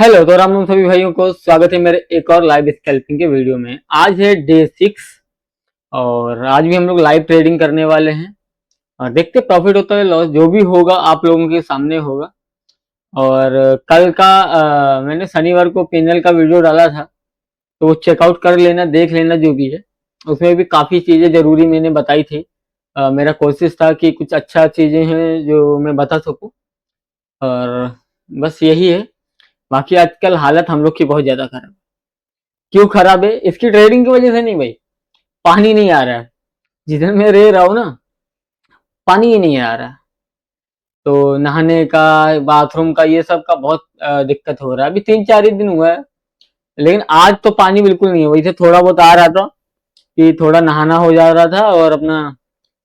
Hello, तो राम राम सभी भाइयों को स्वागत है मेरे एक और लाइव स्कैल्पिंग के वीडियो में। आज है डे 6 और आज भी हम लोग लाइव ट्रेडिंग करने वाले हैं और देखते प्रॉफिट होता है लॉस जो भी होगा आप लोगों के सामने होगा। और कल का मैंने शनिवार को पेनल का वीडियो डाला था, तो वो चेकआउट कर लेना, देख लेना जो भी है। उसमें भी काफ़ी चीज़ें ज़रूरी मैंने बताई थी। मेरा कोशिश था कि कुछ अच्छा चीज़ें हैं जो मैं बता सकूं, और बस यही है। बाकी आजकल हालत हम लोग की बहुत ज़्यादा खराब है। क्यों खराब है? इसकी ट्रेडिंग की वजह से नहीं भाई, पानी नहीं आ रहा है। जिधर मैं रह रहा हूँ ना, पानी ही नहीं आ रहा है। तो नहाने का, बाथरूम का, ये सब का बहुत दिक्कत हो रहा है। अभी 3-4 ही दिन हुआ है, लेकिन आज तो पानी बिल्कुल नहीं है। वैसे थोड़ा बहुत आ रहा था कि थोड़ा नहाना हो जा रहा था और अपना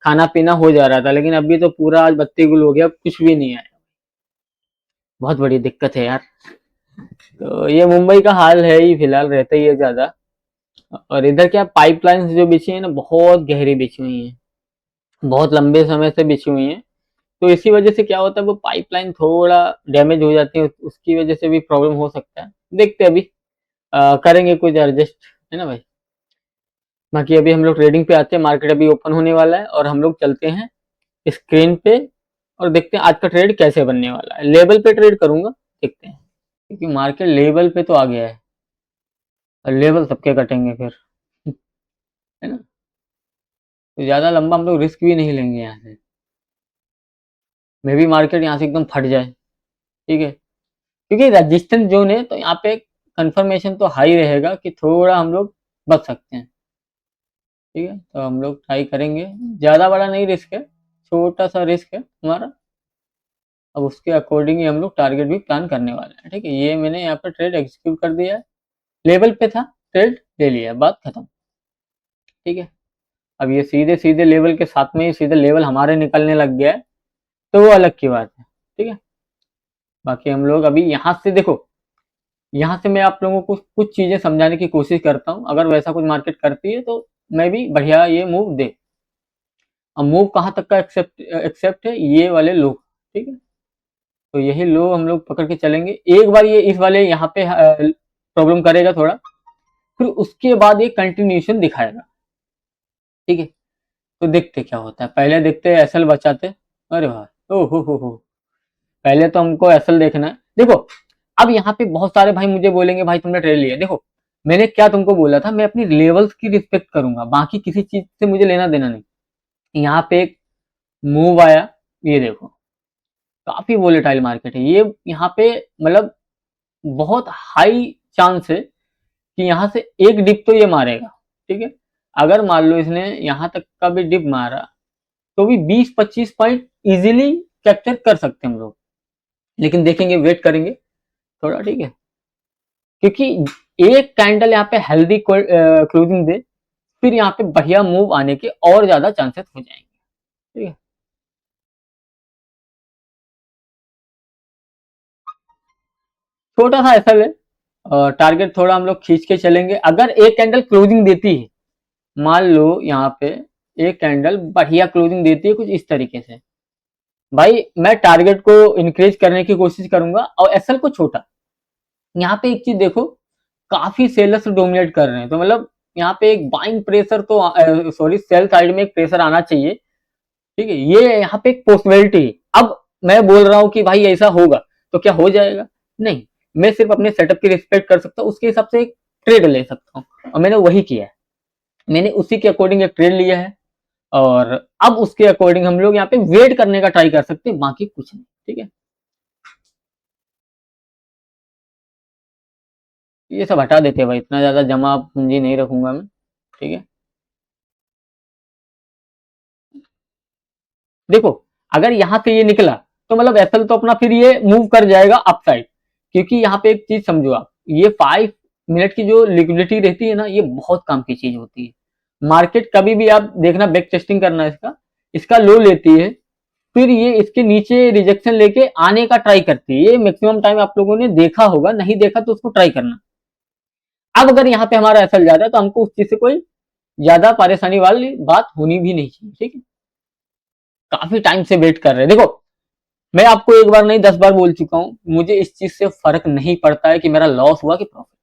खाना पीना हो जा रहा था, लेकिन अभी तो पूरा आज बत्ती गुल हो गया, कुछ भी नहीं आया। बहुत बड़ी दिक्कत है यार। तो ये मुंबई का हाल है ही, फिलहाल रहता ही है ज्यादा। और इधर क्या, पाइपलाइंस जो बिछी है ना, बहुत गहरी बिछी हुई है, बहुत लंबे समय से बिछी हुई है। तो इसी वजह से क्या होता है, वो पाइपलाइन थोड़ा डैमेज हो जाती है, उसकी वजह से भी प्रॉब्लम हो सकता है। देखते हैं अभी करेंगे कुछ एडजस्ट, है ना भाई। बाकी अभी हम लोग ट्रेडिंग पे आते हैं। मार्केट अभी ओपन होने वाला है और हम लोग चलते हैं स्क्रीन पे और देखते हैं आज का ट्रेड कैसे बनने वाला है। लेवल पे ट्रेड करूंगा, देखते हैं, क्योंकि मार्केट लेवल पे तो आ गया है और लेवल सबके कटेंगे फिर, है ना। तो ज्यादा लंबा हम लोग रिस्क भी नहीं लेंगे यहाँ से। मे भी मार्केट यहाँ से एकदम फट जाए, ठीक है, क्योंकि रेजिस्टेंस जोन है, तो यहाँ पे कंफर्मेशन तो हाई रहेगा कि थोड़ा हम लोग बच सकते हैं। ठीक है, तो हम लोग ट्राई करेंगे। ज़्यादा बड़ा नहीं रिस्क है, छोटा सा रिस्क है हमारा। अब उसके अकॉर्डिंग ही हम लोग टारगेट भी प्लान करने वाले हैं। ठीक है, ये मैंने यहाँ पर ट्रेड एग्जीक्यूट कर दिया है, लेवल पे था, ट्रेड ले लिया, बात खत्म। ठीक है, अब ये सीधे सीधे लेवल के साथ में ही सीधे लेवल हमारे निकलने लग गया है, तो वो अलग की बात है। ठीक है, बाकी हम लोग अभी यहाँ से देखो, यहाँ से मैं आप लोगों को कुछ चीज़ें समझाने की कोशिश करता हूँ। अगर वैसा कुछ मार्केट करती है तो मैं भी बढ़िया ये मूव दे। अब मूव कहाँ तक का एक्सेप्ट एक्सेप्ट है, ये वाले लोग। ठीक है, तो यही लो हम लोग पकड़ के चलेंगे। एक बार ये इस वाले यहाँ पे प्रॉब्लम करेगा थोड़ा, फिर उसके बाद ये कंटिन्यूशन दिखाएगा। ठीक है, तो देखते क्या होता है। पहले देखते हैं एसएल बचाते। अरे भाई, ओ हो, पहले तो हमको एसएल देखना है। देखो, अब यहाँ पे बहुत सारे भाई मुझे बोलेंगे भाई तुमने ट्रेड लिया। देखो, मैंने क्या तुमको बोला था, मैं अपनी लेवल्स की रिस्पेक्ट करूंगा, बाकी किसी चीज से मुझे लेना देना नहीं। यहाँ पे एक मूव आया, ये देखो, काफी वोलेटाइल मार्केट है ये। यहाँ पे मतलब बहुत हाई चांस है कि यहाँ से एक डिप तो ये मारेगा। ठीक है, अगर मान लो इसने यहाँ तक का भी डिप मारा, तो भी 20-25 पॉइंट इजीली कैप्चर कर सकते हैं हम लोग। लेकिन देखेंगे, वेट करेंगे थोड़ा। ठीक है, क्योंकि एक कैंडल यहाँ पे हेल्दी क्लोजिंग दे, फिर यहाँ पे बढ़िया मूव आने के और ज्यादा चांसेस हो जाएंगे। ठीक है, छोटा सा ऐसा है, टारगेट थोड़ा हम लोग खींच के चलेंगे। अगर एक कैंडल क्लोजिंग देती है, मान लो यहाँ पे एक कैंडल बढ़िया क्लोजिंग देती है कुछ इस तरीके से, भाई मैं टारगेट को इंक्रीज करने की कोशिश करूंगा और एसएल को छोटा। यहाँ पे एक चीज देखो, काफी सेलर्स डोमिनेट कर रहे हैं, तो मतलब यहाँ पे एक बाइंग प्रेशर तो सॉरी, सेल साइड में एक प्रेशर आना चाहिए। ठीक है, ये यहाँ पे एक पॉसिबिलिटी है। अब मैं बोल रहा हूँ कि भाई ऐसा होगा, तो क्या हो जाएगा? नहीं, मैं सिर्फ अपने सेटअप की रिस्पेक्ट कर सकता हूँ, उसके हिसाब से एक ट्रेड ले सकता हूँ, और मैंने वही किया है। मैंने उसी के अकॉर्डिंग एक ट्रेड लिया है, और अब उसके अकॉर्डिंग हम लोग यहाँ पे वेट करने का ट्राई कर सकते हैं, बाकी कुछ नहीं। ठीक है, ये सब हटा देते हैं भाई, इतना ज्यादा जमा पूंजी नहीं रखूंगा मैं। ठीक है, देखो, अगर यहाँ से ये निकला, तो मतलब एसएल तो अपना फिर ये मूव कर जाएगा अपसाइड। क्योंकि यहाँ पे एक चीज समझो आप, ये 5 मिनट की जो लिक्विडिटी रहती है ना, ये बहुत काम की चीज होती है। मार्केट कभी भी आप देखना, बैक टेस्टिंग करना इसका, इसका लो लेती है, फिर ये इसके नीचे रिजेक्शन लेके आने का ट्राई करती है। ये मैक्सिमम टाइम आप लोगों ने देखा होगा, नहीं देखा तो उसको ट्राई करना। अब अगर यहाँ पे हमारा एसएल जाता है, तो हमको उस चीज से कोई ज्यादा परेशानी वाली बात होनी भी नहीं चाहिए। ठीक है, काफी टाइम से वेट कर रहे हैं। देखो, मैं आपको एक बार नहीं 10 बार बोल चुका हूँ, मुझे इस चीज से फर्क नहीं पड़ता है कि मेरा लॉस हुआ कि प्रॉफिट।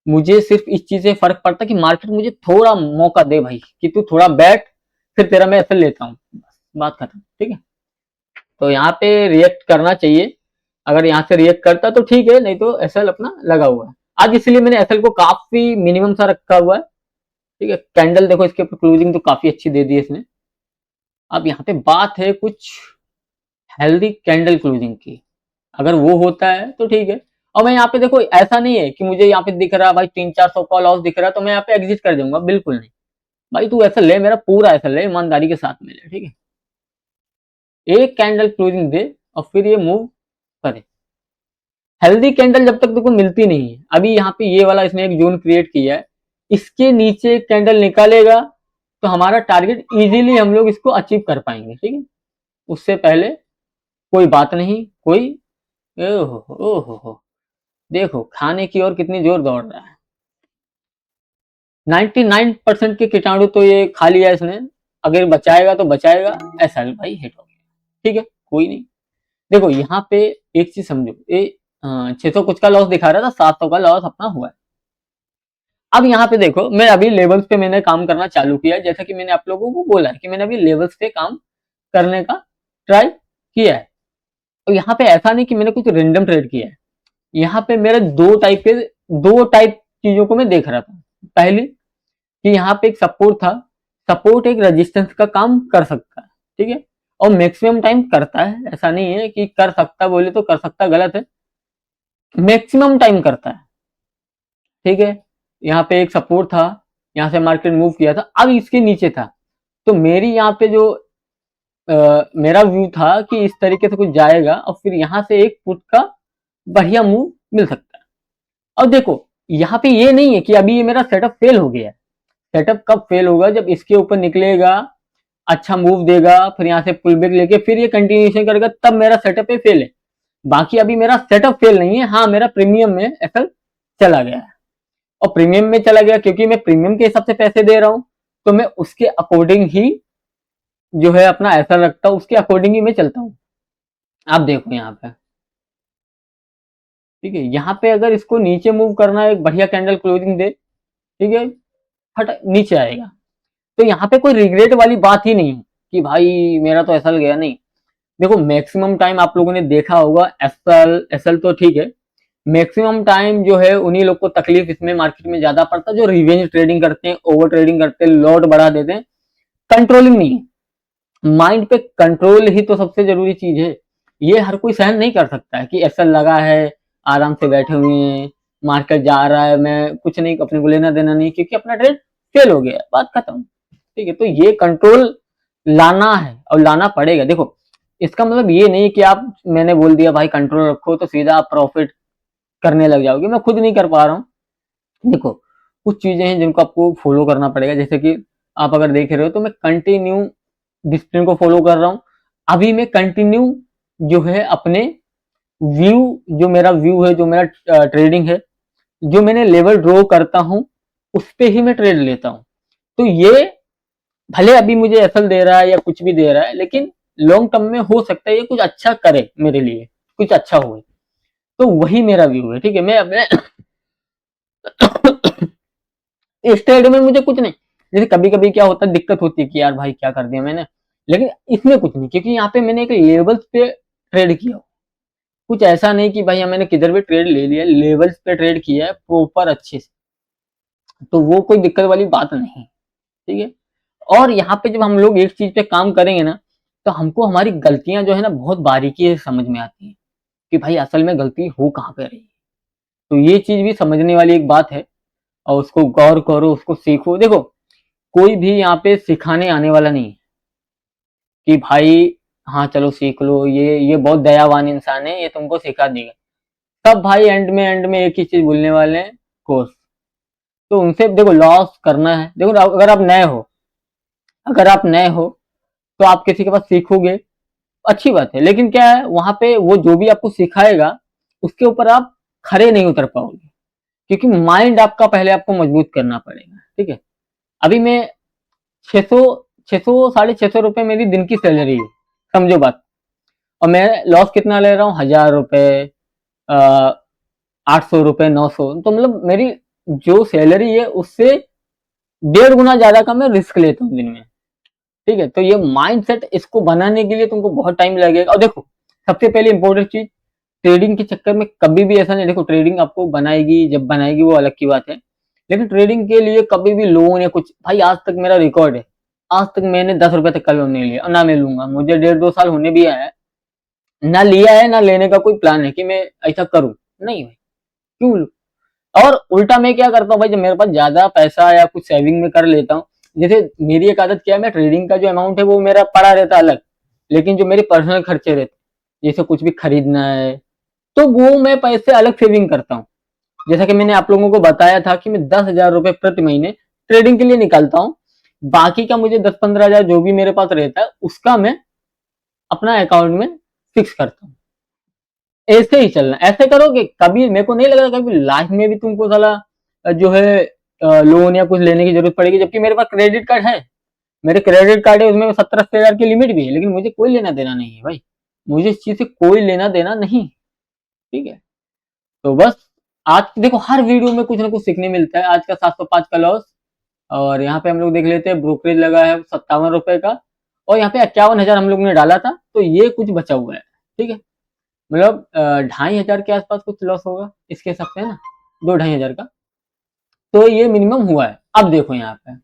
मुझे सिर्फ इस चीज से फर्क पड़ता है कि मार्केट मुझे थोड़ा मौका दे भाई, कि तू थोड़ा बैठ, फिर तेरा मैं एफएल लेता हूँ, बात खत्म। ठीक है, तो यहाँ पे रिएक्ट करना चाहिए। अगर यहाँ से रिएक्ट करता तो ठीक है, नहीं तो एसएल अपना लगा हुआ है। आज इसलिए मैंने एसएल को काफी मिनिमम सा रखा हुआ है। ठीक है, कैंडल देखो इसके ऊपर क्लोजिंग तो काफी अच्छी दे दी है इसने। अब यहाँ पे बात है कुछ हेल्दी कैंडल क्लोजिंग की, अगर वो होता है तो ठीक है। और मैं यहाँ पे देखो, ऐसा नहीं है कि मुझे यहाँ पे दिख रहा भाई 300-400 का लॉस दिख रहा है तो मैं यहाँ पे एग्जिट कर दूंगा, बिल्कुल नहीं। भाई तू ऐसा ले, मेरा पूरा ऐसा ले, ईमानदारी के साथ में ले। ठीक है, एक कैंडल क्लोजिंग दे और फिर ये मूव करे। हेल्दी कैंडल जब तक तुमको मिलती नहीं है, अभी यहाँ पे ये वाला इसने एक जोन क्रिएट किया है, इसके नीचे कैंडल निकालेगा तो हमारा टारगेट इजीली हम लोग इसको अचीव कर पाएंगे। ठीक है, उससे पहले कोई बात नहीं। कोई ओहो, देखो खाने की ओर कितनी जोर दौड़ रहा है। 99% के कीटाणु तो ये खा लिया इसने, अगर बचाएगा तो बचाएगा। ऐसा भाई हिट हो गया। ठीक है, कोई नहीं। देखो यहाँ पे एक चीज समझो, ये 600 कुछ का लॉस दिखा रहा था, 700 का लॉस अपना हुआ है। अब यहाँ पे देखो, मैं अभी लेवल्स पे मैंने काम करना चालू किया है, जैसा कि मैंने आप लोगों को बोला है कि मैंने अभी लेवल्स पे काम करने का ट्राई किया है। और यहाँ पे ऐसा नहीं कि मैंने कुछ रेंडम ट्रेड किया है। यहाँ पे मेरे दो टाइप चीजों को मैं देख रहा था। पहली कि यहाँ पे एक सपोर्ट था, सपोर्ट एक रेजिस्टेंस का काम कर सकता है। ठीक है, और मैक्सिमम टाइम करता है, ऐसा नहीं है कि कर सकता बोले तो कर सकता गलत है, मैक्सिमम टाइम करता है। ठीक है, यहाँ पे एक सपोर्ट था, यहाँ से मार्केट मूव किया था, अब इसके नीचे था। तो मेरी यहाँ पे जो मेरा व्यू था कि इस तरीके से कुछ जाएगा और फिर यहाँ से एक पुट का बढ़िया मूव मिल सकता है। और देखो यहाँ पे ये नहीं है कि अभी ये मेरा सेटअप फेल हो गया है। सेटअप कब फेल होगा, जब इसके ऊपर निकलेगा, अच्छा मूव देगा, फिर यहाँ से पुल बैक लेके फिर ये कंटिन्यूएशन करेगा, तब मेरा सेटअप पे फेल है। बाकी अभी मेरा सेटअप फेल नहीं है। हाँ, मेरा प्रीमियम में एफएल चला गया है, और प्रीमियम में चला गया क्योंकि मैं प्रीमियम के हिसाब से पैसे दे रहा हूँ, तो मैं उसके अकॉर्डिंग ही जो है अपना ऐसा रखता हूँ, उसके अकॉर्डिंग ही मैं चलता हूँ। आप देखो यहाँ पे, ठीक है, यहाँ पे अगर इसको नीचे मूव करना है, एक बढ़िया कैंडल क्लोजिंग दे, ठीक है, फट नीचे आएगा, तो यहाँ पे कोई रिग्रेट वाली बात ही नहीं है कि भाई मेरा तो एसएल गया। नहीं, देखो मैक्सिमम टाइम आप लोगों ने देखा होगा, एसएल एसएल तो ठीक है, मैक्सिमम टाइम जो है उन्हीं लोग को तकलीफ इसमें मार्केट में ज्यादा पड़ता है, जो रिवेंज ट्रेडिंग करते हैं, ओवर ट्रेडिंग करते हैं, लॉट बढ़ा देते हैं, कंट्रोलिंग नहीं है। माइंड पे कंट्रोल ही तो सबसे जरूरी चीज है। ये हर कोई सहन नहीं कर सकता है कि एसएल लगा है, आराम से बैठे हुए हैं, मार्केट जा रहा है, मैं कुछ नहीं, अपने को लेना देना नहीं, क्योंकि अपना ट्रेड फेल हो गया, बात खत्म। ठीक है, तो ये कंट्रोल लाना है और लाना पड़ेगा। देखो इसका मतलब ये नहीं कि आप, मैंने बोल दिया भाई कंट्रोल रखो तो सीधा आप प्रॉफिट करने लग जाओगे, मैं खुद नहीं कर पा रहा हूँ। देखो कुछ चीजें हैं जिनको आपको फॉलो करना पड़ेगा, जैसे कि आप अगर देख रहे हो तो मैं कंटिन्यू डिसिप्लिन को फॉलो कर रहा हूँ। अभी मैं कंटिन्यू जो है अपने व्यू, जो मेरा व्यू है, जो मेरा ट्रेडिंग है, जो मैंने लेवल ड्रॉ करता हूँ उस पे ही मैं ट्रेड लेता हूँ। तो ये भले अभी मुझे एफएल दे रहा है या कुछ भी दे रहा है, लेकिन लॉन्ग टर्म में हो सकता है ये कुछ अच्छा करे मेरे लिए, कुछ अच्छा हो, तो वही मेरा व्यू है। ठीक है, मैं अपने इस ट्रेड में मुझे कुछ नहीं, जैसे कभी कभी क्या होता है, दिक्कत होती है कि यार भाई क्या कर दिया मैंने, लेकिन इसमें कुछ नहीं, क्योंकि यहाँ पे मैंने एक लेवल्स पे ट्रेड किया। कुछ ऐसा नहीं कि भाई मैंने किधर भी ट्रेड ले लिया, लेवल्स पे ट्रेड किया है प्रॉपर अच्छे से, तो वो कोई दिक्कत वाली बात नहीं। ठीक है, और यहाँ पे जब हम लोग एक चीज पे काम करेंगे ना, तो हमको हमारी गलतियां जो है ना बहुत बारीकी से समझ में आती है कि भाई असल में गलती हो कहाँ पे रही है। तो ये चीज भी समझने वाली एक बात है, और उसको गौर करो, उसको सीखो। देखो कोई भी यहाँ पे सिखाने आने वाला नहीं है कि भाई हाँ चलो सीख लो, ये बहुत दयावान इंसान है, ये तुमको सिखा देगा। तब भाई एंड में एक ही चीज बोलने वाले हैं, कोर्स। तो उनसे देखो लॉस करना है। देखो अगर आप नए हो तो आप किसी के पास सीखोगे, अच्छी बात है, लेकिन क्या है वहां पे वो जो भी आपको सिखाएगा उसके ऊपर आप खड़े नहीं उतर पाओगे, क्योंकि माइंड आपका पहले आपको मजबूत करना पड़ेगा। ठीक है, अभी मैं 600 600 ₹650 मेरी दिन की सैलरी है, समझो बात। और मैं लॉस कितना ले रहा हूँ, 1000 रुपए, 800 रुपए, 900। तो मतलब मेरी जो सैलरी है उससे 1.5 गुना ज्यादा का मैं रिस्क लेता हूँ दिन में। ठीक है, तो ये माइंडसेट इसको बनाने के लिए तुमको बहुत टाइम लगेगा। और देखो सबसे पहले इंपॉर्टेंट चीज, ट्रेडिंग के चक्कर में कभी भी ऐसा नहीं, देखो ट्रेडिंग आपको बनाएगी, जब बनाएगी वो अलग की बात है, लेकिन ट्रेडिंग के लिए कभी भी लोन या कुछ, भाई आज तक मेरा रिकॉर्ड है, आज तक मैंने 10 रुपए तक का लोन नहीं लिया और ना मैं लूंगा। मुझे 1.5-2 साल होने भी आया है, ना लिया है ना लेने का कोई प्लान है कि मैं ऐसा करूं, नहीं भाई, क्यों लूं। और उल्टा मैं क्या करता हूँ भाई, जब मेरे पास ज्यादा पैसा या कुछ सेविंग में कर लेता हूँ, जैसे मेरी एक आदत क्या है, मैं ट्रेडिंग का जो अमाउंट है वो मेरा पड़ा रहता है अलग, लेकिन जो मेरे पर्सनल खर्चे रहते, जैसे कुछ भी खरीदना है, तो वो मैं पैसे अलग सेविंग करता हूँ। जैसा कि मैंने आप लोगों को बताया था कि मैं 10,000 रुपए प्रति महीने ट्रेडिंग के लिए निकालता हूँ, बाकी का मुझे 10-15 हजार जो भी मेरे पास रहता है उसका मैं अपना अकाउंट में फिक्स करता हूँ। ऐसे ही चलना, ऐसे करोगे कभी मेरे को नहीं लग रहा कभी लाइफ में भी तुमको साला जो है लोन या कुछ लेने की जरूरत पड़ेगी, जबकि मेरे पास क्रेडिट कार्ड है, मेरे क्रेडिट कार्ड है उसमें 70-80 हजार की लिमिट भी है, लेकिन मुझे कोई लेना देना नहीं है भाई, मुझे इस चीज से कोई लेना देना नहीं। ठीक है, तो बस आज देखो हर वीडियो में कुछ ना कुछ सीखने मिलता है। आज का 705 का लॉस, और यहाँ पे हम लोग देख लेते हैं ब्रोकरेज लगा है 57 रुपए का, और यहाँ पे 51,000 हम लोग ने डाला था, तो ये कुछ बचा हुआ है। ठीक है, मतलब 2,500 के आसपास कुछ लॉस होगा इसके हिसाब से, है ना, 2-2,500 का, तो ये मिनिमम हुआ है। अब देखो यहाँ पे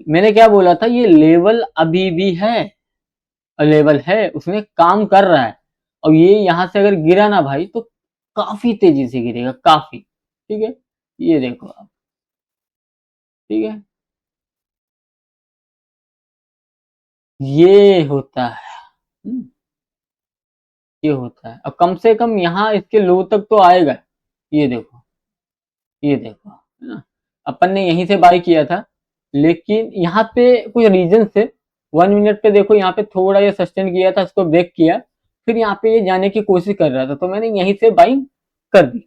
मैंने क्या बोला था, ये लेवल अभी भी है, लेवल है, उसमें काम कर रहा है, और ये यहाँ से अगर गिरा ना भाई तो काफी तेजी से गिरेगा, काफी। ठीक है, ये देखो आप, ठीक है, ये होता है, ये होता है, और कम से कम यहाँ इसके लो तक तो आएगा। ये देखो, ये देखो, है ना, अपन ने यहीं से बाय किया था, लेकिन यहाँ पे कुछ रीजन से 1 मिनट पे देखो यहाँ पे थोड़ा ये सस्टेन किया था, इसको ब्रेक किया, फिर यहाँ पे ये जाने की कोशिश कर रहा था, तो मैंने यहीं से बाइंग कर दी।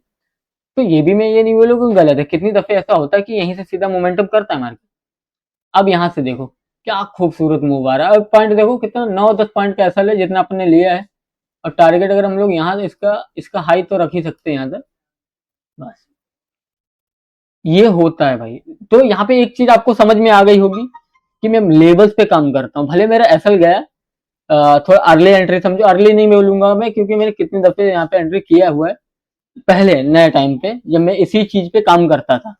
तो ये भी मैं ये नहीं बोलूँगा गलत है, कितनी दफे ऐसा होता है कि यहीं से सीधा मोमेंटम करता है मार्केट। अब यहाँ से देखो क्या खूबसूरत मूव आ रहा है, अब पॉइंट देखो कितना 9-10 पॉइंट का ऐसा है जितना आपने लिया है, और टारगेट अगर हम लोग यहाँ से इसका इसका हाई तो रख ही सकते हैं यहाँ तक, बस ये होता है भाई। तो यहाँ पे एक चीज आपको समझ में आ गई होगी कि मैं लेवल्स पे काम करता हूँ, भले मेरा एसएल गया, थोड़ा अर्ली एंट्री समझो, अर्ली नहीं बोलूंगा मैं क्योंकि मैंने कितने दफे यहाँ पे एंट्री किया हुआ है पहले नए टाइम पे, जब मैं इसी चीज पे काम करता था।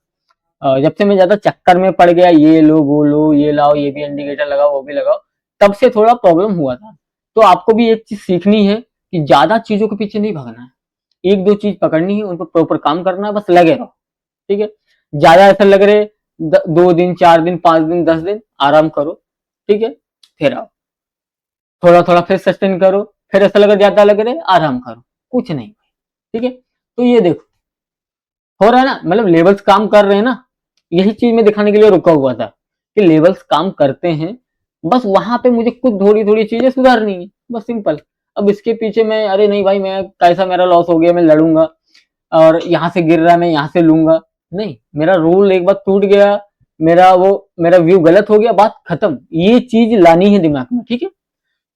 जब से मैं ज्यादा चक्कर में पड़ गया, ये लो वो लो ये लाओ, ये भी इंडिकेटर लगाओ वो भी लगाओ, तब से थोड़ा प्रॉब्लम हुआ था। तो आपको भी एक चीज सीखनी है कि ज्यादा चीजों के पीछे नहीं भागना है, एक दो चीज पकड़नी है, उन पर प्रॉपर काम करना है, बस लगे रहो। ठीक है, ज्यादा ऐसा लग रहे 2 दिन 4 दिन 5 दिन 10 दिन आराम करो, ठीक है, फिर आओ, थोड़ा थोड़ा फिर सस्टेन करो, फिर ऐसा लगा ज्यादा लग रहे आराम करो, कुछ नहीं। ठीक है, तो ये देखो हो रहा है ना, मतलब लेवल्स काम कर रहे हैं ना, यही चीज मैं दिखाने के लिए रुका हुआ था कि लेवल्स काम करते हैं, बस वहां पे मुझे कुछ थोड़ी थोड़ी चीजें सुधारनी है, बस सिंपल। अब इसके पीछे मैं अरे नहीं भाई मैं कैसा मेरा लॉस हो गया मैं लड़ूंगा, और यहाँ से गिर रहा है मैं यहाँ से लूंगा, नहीं, मेरा रूल एक बार टूट गया, मेरा व्यू गलत हो गया, बात खत्म, ये चीज लानी है दिमाग में। ठीक है,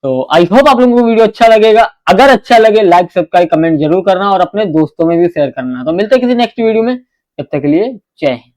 तो आई होप आप लोगों को वीडियो अच्छा लगेगा, अगर अच्छा लगे लाइक सब्सक्राइब कमेंट जरूर करना और अपने दोस्तों में भी शेयर करना। तो मिलते हैं किसी नेक्स्ट वीडियो में, तब तक के लिए जय हिंद।